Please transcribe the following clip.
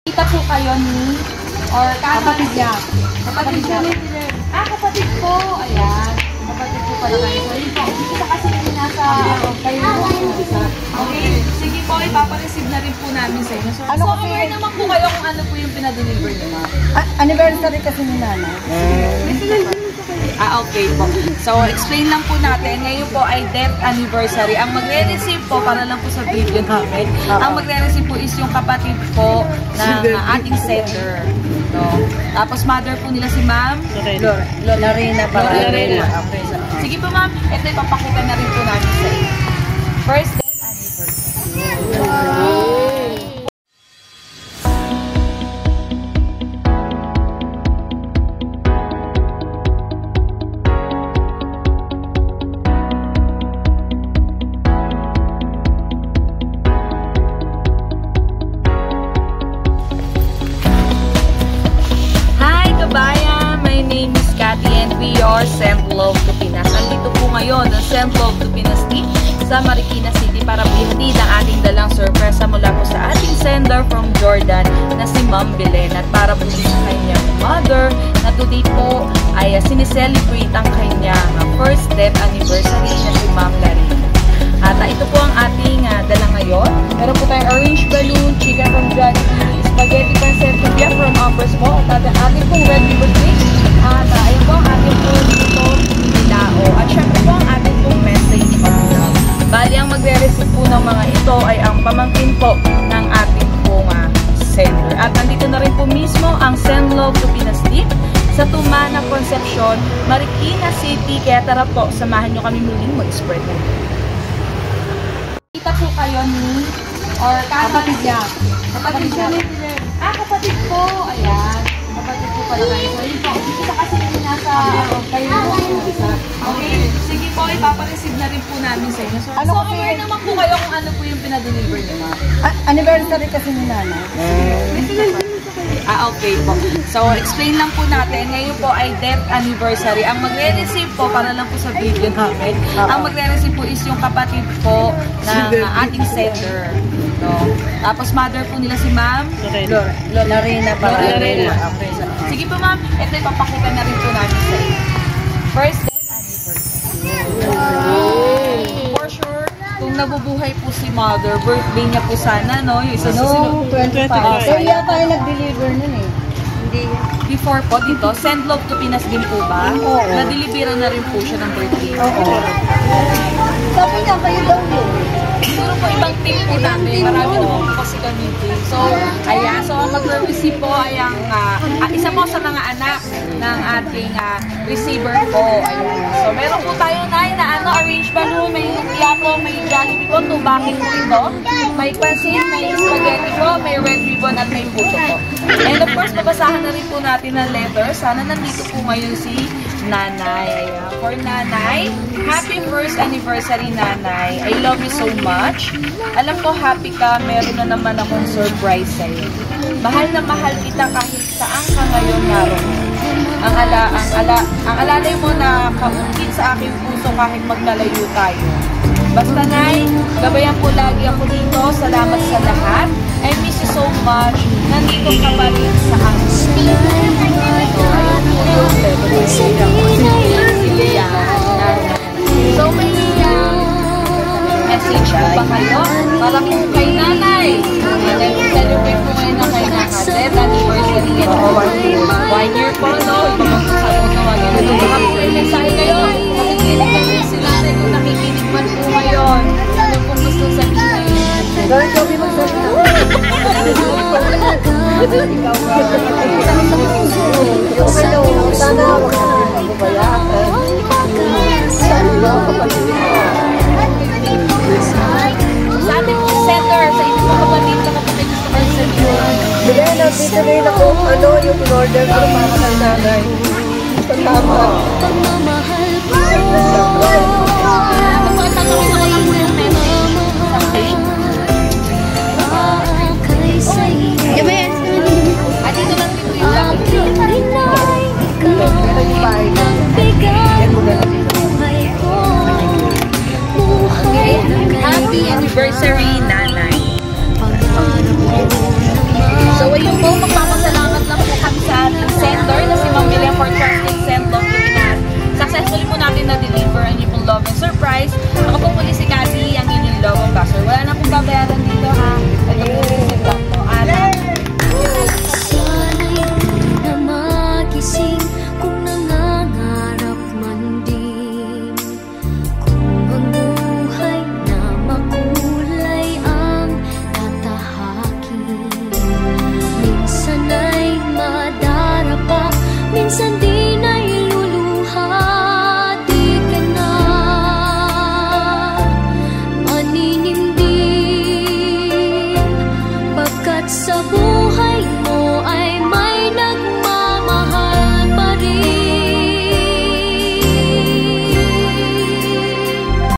Kita po kayo ni or kapatid niya. Kapatid niya. Kapatid po. Ayan. Kapatid po pala kayo. So, yun po. Kita kasi yung nasa kayo. Okay. Sige po, ipapareceive na rin po namin sa inyo. So, aware naman po kayo kung ano po yung pinadeliver niyo, ma'am. Anniversary kasi ni Nana. Okay po. So, explain lang po natin. Ngayon po ay death anniversary. Ang magre-receive po, para lang po sa video namin, ang magre-receive po is yung kapatid po ng ating sender. No? Tapos, mother po nila si Ma'am Lorena. Okay. Sige po, Ma'am. Ito ipapakita na rin po namin sa inyo. First death anniversary. My name is Cathy and we are Send Love to Pinas. Andito po ngayon ang Send Love to Pinas team sa Marikina City para bihatid ang ating dalang sorpresa mula po sa ating sender from Jordan na si Ma'am Belen at para po sa kanyang mother na today po ay sineselebrate ang kanyang first death anniversary na si Ma'am Larina. At ito po ang ating dala ngayon. Meron po tayong orange balloon, chicken from Jollibee, spaghetti pancetta from Ambers po, at ating pong red ribbon cake. At ayun po ang ating pong dito nilao. At syempre po ang ating pong message of love. Bali ang magre-receive po ng mga ito ay ang pamangkin po ng ating pong sender. At nandito na rin po mismo ang Send Love to Pinas team sa Tumana Concepcion, Marikina City. Kaya tara po, samahan nyo kami muling mag-spread na. Kita po kayo ni or kapatid niya. Kapatid niya. Kapatid po. Ayan. Kapatid po pala kayo. So, yun po. Kita kasi yung nasa kayo. Okay. Sige po, ipapareceive na rin po namin sa inyo. So, aware naman po kayo kung ano po yung pinadeliver niyo, ma'am. Anniversary kasi ni Nana. Okay po. So, explain lang po natin. Ngayon po ay death anniversary. Ang magre-receive po, para lang po sa video namin, ang magre-receive po is yung kapatid po ng ating sender. No? Tapos, mother po nila si Ma'am Lorena. Okay. Sige po, Ma'am. Ito ipapakita na rin po namin sa inyo. First death anniversary. For sure, kung nabubuhay po si mother, birthday niya po sana, no? Yung isa No, 25. Kaya yata ay nag-deliver nun eh. Hindi. Before po dito, Send Love to Pinas din po ba? Oo. Na-deliveran na rin po siya ng birthday. Oo. Sabi niya, kayo daw yun. Siguro po ibang team po namin. Marami naman po kasi kami team. So, ayan. So, ang mag-receive po ay ang isa po sa mga anak ng ating receiver po. Ayan. So, meron po tayo na orange balloon, may lumpia po, may Jollibee po, tubakin po ito. May pansit, may spaghetti po, may red ribbon at may puto po. And of course, babasahan na rin po natin ang letter. Sana nandito po ngayon si Nanay. Ayan. For Nanay, happy first anniversary, Nanay. I love you so much. Alam ko happy ka, meron na naman akong surprise sa'yo. Mahal na mahal kita kahit saan ka ngayon naroon. Ang alalay mo na kaungkit sa aking puso kahit magkalayo tayo. Basta, Nay, gabayan po lagi ako dito. Salamat sa lahat. I miss you so much. Nandito ka pa rin sa akin. So, may message po ba kayo? Para po kay Nanay. Celebrate po ngayon na kay Nanay. Anniversary at 1 year po, no? Ipapagsasabi ko naman yun. Mensahe kayo. Nakikinig kami sila kung nakikinig man po ngayon. Ano pong gusto sabihin? Gawin kami magsabi na. Ikaw ba? Hello. Sana wag ka magbabayaan. Sana kapatid mo. Sa ating pong center, sa inyong mga kapatid na kapatid sa center. Bigay na, dito rin ako, yung in-order ko para sa nanay. Salamat.